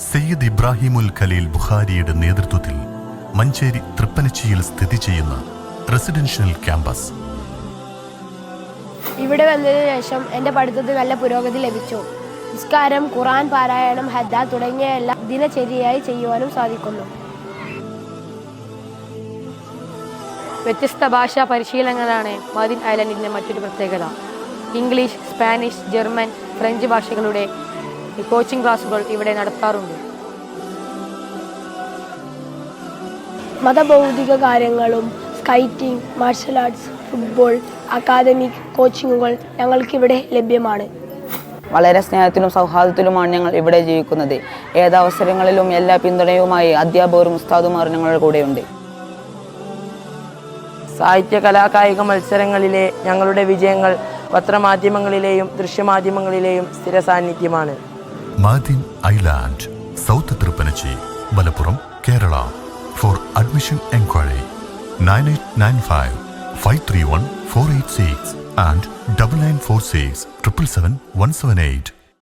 സയ്യിദ് ഇബ്രാഹിമുൽ ഖലീൽ ബുഖാരിയുടെ നേതൃത്വത്തിൽ മഞ്ചേരി തൃപ്പനച്ചിയിൽ സ്ഥിതി ചെയ്യുന്ന റെസിഡൻഷ്യൽ ക്യാമ്പസ്. ഇവിടെ വന്നതിന് ശേഷം എൻ്റെ പഠിത്തത്തിൽ നല്ല പുരോഗതി ലഭിച്ചു. നിസ്കാരം, ഖുർആൻ പാരായണം, ഹദ്ദ തുടങ്ങിയ എല്ലാം ദിനചര്യയായി ചെയ്യുവാനും സാധിക്കുന്നു. വ്യത്യസ്ത ഭാഷാ പരിശീലനങ്ങളാണ് മദീൻ ഐലൻഡിൻ്റെ മറ്റൊരു പ്രത്യേകത. ഇംഗ്ലീഷ്, സ്പാനിഷ്, ജർമ്മൻ, ഫ്രഞ്ച് ഭാഷകളുടെ കോച്ചിങ് ക്ലാസുകൾ ഇവിടെ നടത്താറുണ്ട്. മതഭൗതിക കാര്യങ്ങളും skating, martial arts, football, academic കോച്ചിങ്ങുകൾ ഞങ്ങൾക്കിവിടെ ലഭ്യമാണ്. വളരെ സ്നേഹത്തിലും സൗഹാർദ്ദത്തിലുമാണ് ഞങ്ങൾ ഇവിടെ ജീവിക്കുന്നത്. ഏതവസരങ്ങളിലും എല്ലാ പിന്തുണയുമായി അധ്യാപകരും ഉസ്താദുമാരും ഞങ്ങളുടെ കൂടെയുണ്ട്. സാഹിത്യ കലാകായിക മത്സരങ്ങളിലെ ഞങ്ങളുടെ വിജയങ്ങൾ പത്രമാധ്യമങ്ങളിലെയും ദൃശ്യമാധ്യമങ്ങളിലെയും സ്ഥിര സാന്നിധ്യമാണ്. Madin island, south Thrippanachi, Malappuram, Kerala. For admission enquiry 9895 531 486 and 9946 777 178.